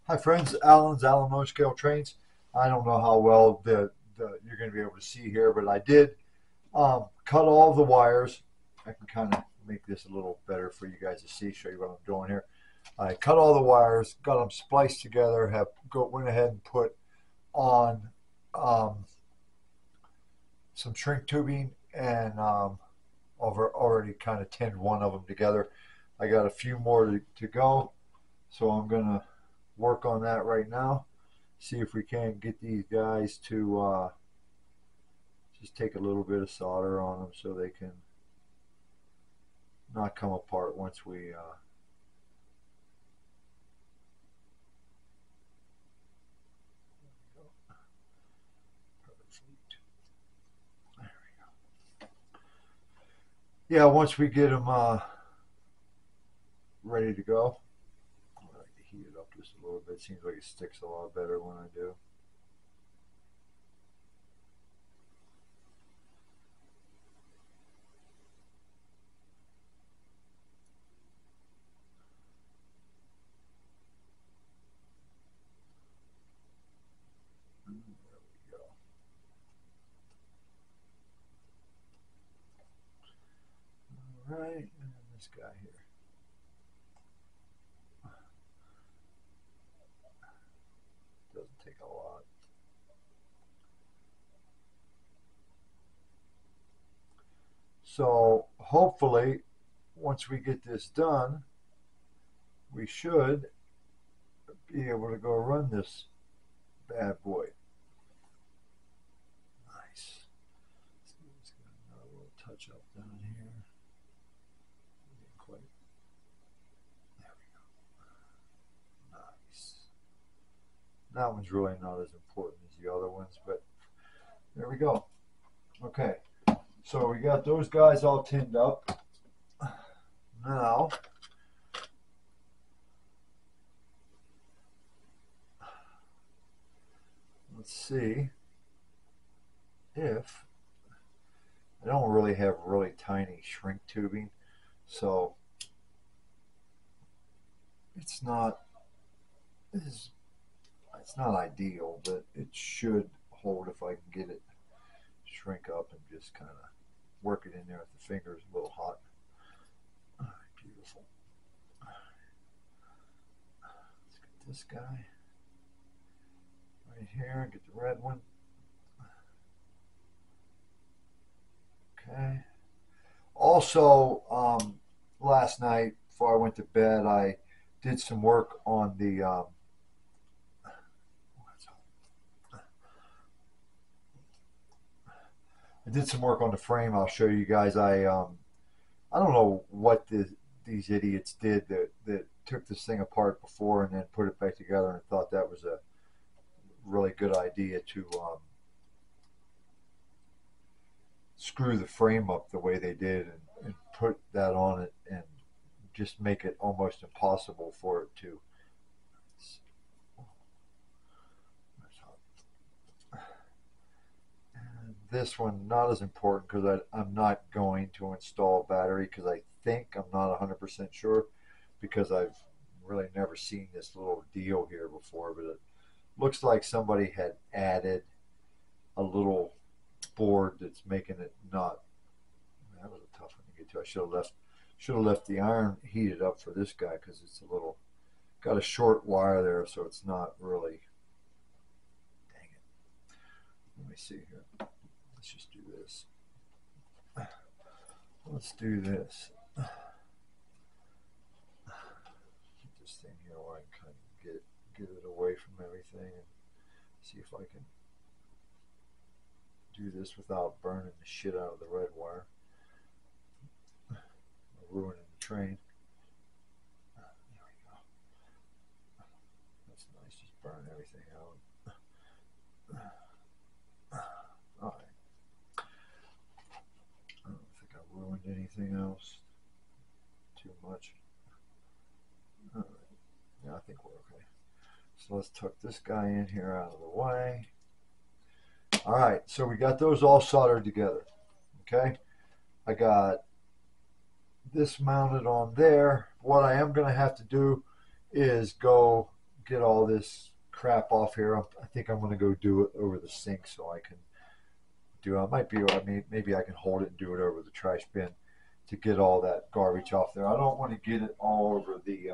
Hi friends, Alan's Allen Motor Scale Trains. I don't know how well you're going to be able to see here, but I did cut all the wires. I can kind of make this a little better for you guys to see, show you what I'm doing here. I cut all the wires, got them spliced together, went ahead and put on um, some shrink tubing and already kind of tinned one of them together. I got a few more to go, so I'm going to work on that right now. See if we can get these guys to just take a little bit of solder on them so they can not come apart once we yeah, once we get them ready to go. I like to heat it up just a little bit. Seems like it sticks a lot better when I do. There we go. All right, and this guy here. Doesn't take a lot. So hopefully, once we get this done, we should be able to go run this bad boy. Nice. Let's get another little touch up down here. Didn't quite. There we go. Nice. That one's really not as important as the other ones, but there we go. Okay. So we got those guys all tinned up. Now, let's see if I don't really have really tiny shrink tubing, so it's not it's, it's not ideal, but it should hold if I can get it shrink up and just kind of work it in there with the fingers. A little hot. All right, beautiful. Let's get this guy right here. Get the red one. Okay. Also, last night before I went to bed, I did some work on the. I did some work on the frame. I'll show you guys. I don't know what these idiots did that took this thing apart before and then put it back together and thought that was a really good idea to screw the frame up the way they did and put that on it and just make it almost impossible for it to. And this one not as important because I'm not going to install a battery because I think I'm not 100% sure because I've really never seen this little deal here before, but it looks like somebody had added a little board that's making it not. That was a tough one to get to. I should have left the iron heated up for this guy because it's a little got a short wire there, so it's not really. Dang it. Let me see here. Let's just do this. Let's do this. Keep this thing here where I can kind of get it away from everything and see if I can do this without burning the shit out of the red wire or ruining the train. There we go. That's nice. Just burn everything out. All right. I don't think I ruined anything else too much. All right. Yeah, I think we're okay. So let's tuck this guy in here out of the way. All right, so we got those all soldered together. Okay, I got this mounted on there. What I am going to have to do is go get all this crap off here. I think I'm going to go do it over the sink so I can do it. I might be, I mean, maybe I can hold it and do it over the trash bin to get all that garbage off there. I don't want to get it all over the,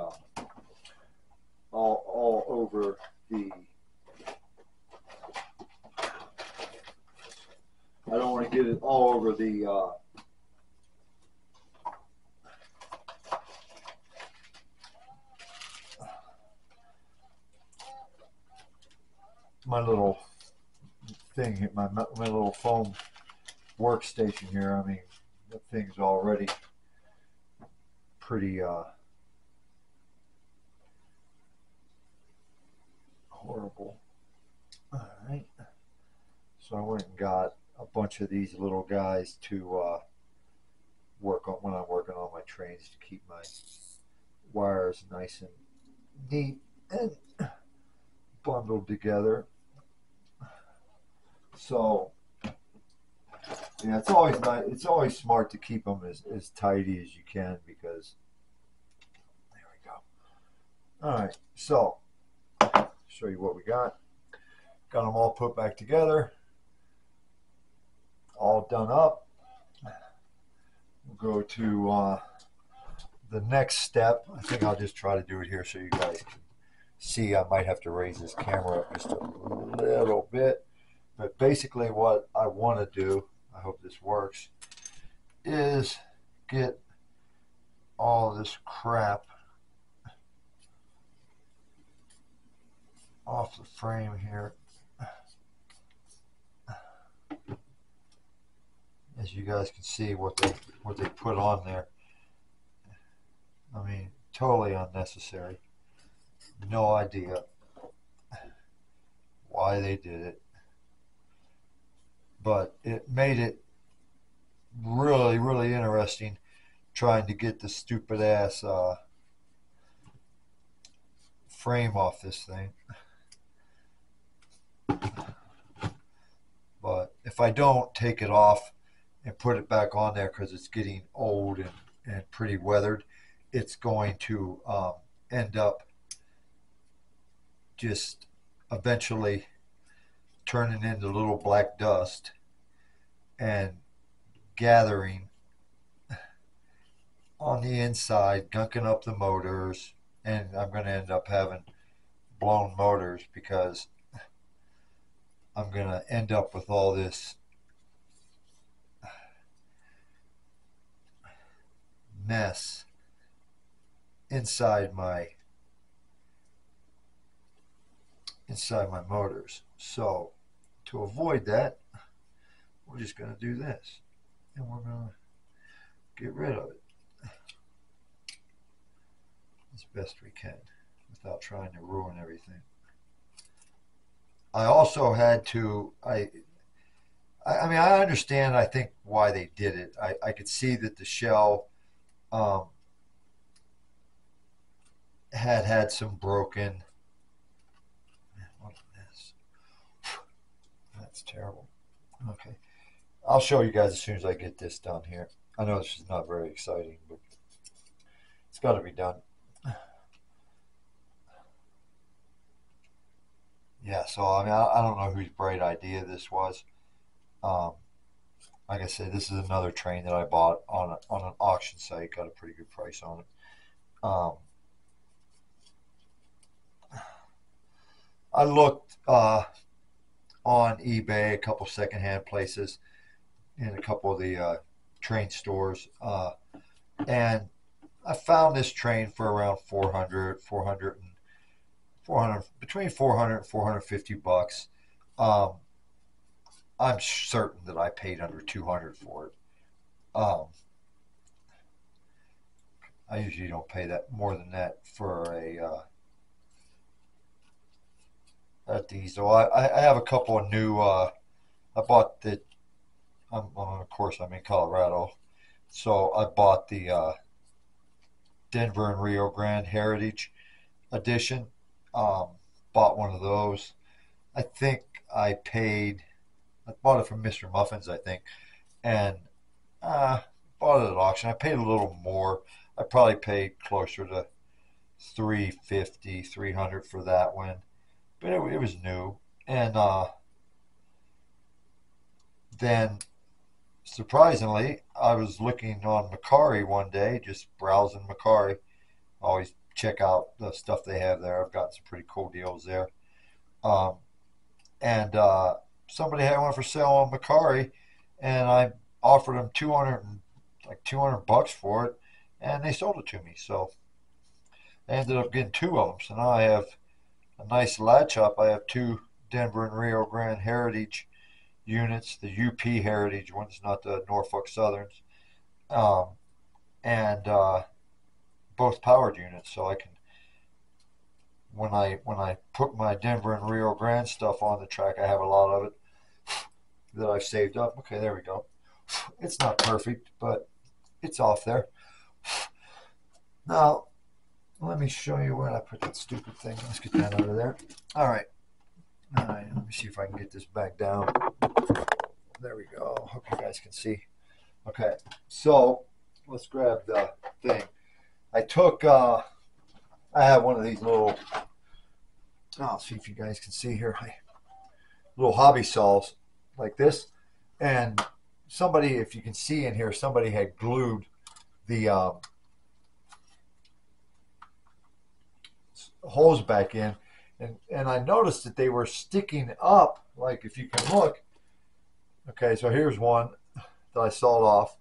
all over the, I don't want to get it all over the, my little thing here, my little foam workstation here. I mean, that thing's already pretty horrible. All right, so I went and got a bunch of these little guys to work on when I'm working on my trains to keep my wires nice and neat and bundled together. So yeah, it's always nice. It's always smart to keep them as tidy as you can because there we go. All right, so show you what we got. Got them all put back together, all done up. We'll go to the next step. I think I'll just try to do it here so you guys can see. I might have to raise this camera up just a little bit. But basically what I want to do, I hope this works, is get all this crap off the frame here. As you guys can see what they put on there. I mean, totally unnecessary. No idea why they did it. But it made it really, really interesting trying to get the stupid ass frame off this thing. But if I don't take it off and put it back on there because it's getting old and pretty weathered, it's going to end up just eventually turning into little black dust and gathering on the inside, gunking up the motors, and I'm going to end up having blown motors because I'm going to end up with all this mess inside my motors. So to avoid that, we're just going to do this, and we're going to get rid of it as best we can without trying to ruin everything. I also had to, I mean, I understand, I think, why they did it. I could see that the shell had some broken, what is this? That's terrible. Okay. I'll show you guys as soon as I get this done here. I know this is not very exciting, but it's got to be done. Yeah, so I mean, I don't know whose bright idea this was. Um, like I said, this is another train that I bought on an auction site. Got a pretty good price on it. Um, I looked on eBay, a couple secondhand places, in a couple of the train stores, and I found this train for around 400, between 400 and 450 bucks. Um, I'm certain that I paid under 200 for it. Um, I usually don't pay that more than that for a diesel. I have a couple of new. I bought the. Of course, I'm in Colorado, so I bought the Denver and Rio Grande Heritage Edition. Bought one of those. I think I paid. I bought it from Mr. Muffins, I think, and bought it at auction. I paid a little more. I probably paid closer to 350, 300 for that one, but it was new. And then surprisingly, I was looking on Macari one day, just browsing Macari. Always check out the stuff they have there. I've got some pretty cool deals there. Um, and somebody had one for sale on Macari, and I offered them 200 bucks for it, and they sold it to me. So I ended up getting two of them. So now I have a nice latch up. I have two Denver and Rio Grande Heritage units, the UP Heritage ones, not the Norfolk Southerns, um, and both powered units. So I can, when I put my Denver and Rio Grande stuff on the track, I have a lot of it that I've saved up. Okay, there we go. It's not perfect, but it's off there. Now, let me show you where I put that stupid thing. Let's get that out of there. All right. Let me see if I can get this back down. There we go. Hope you guys can see. Okay, so let's grab the thing. I have one of these little, I'll see if you guys can see here, little hobby saws like this. And somebody, if you can see in here, somebody had glued the holes back in. And I noticed that they were sticking up, like if you can look. Okay, so here's one that I sawed off.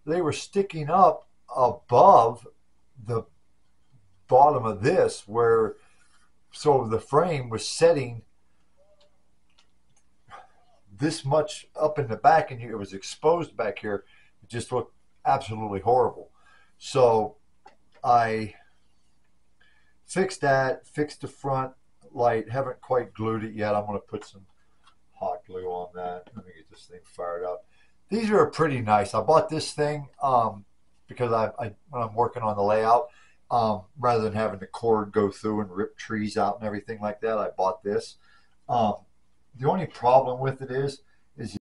They were sticking up above the bottom of this, where so the frame was setting this much up in the back, and it was exposed back here. It just looked absolutely horrible. So I fixed that, fixed the front light. Haven't quite glued it yet. I'm going to put some hot glue on that. Let me get this thing fired up. These are pretty nice. I bought this thing because I when I'm working on the layout, rather than having the cord go through and rip trees out and everything like that, I bought this. The only problem with it is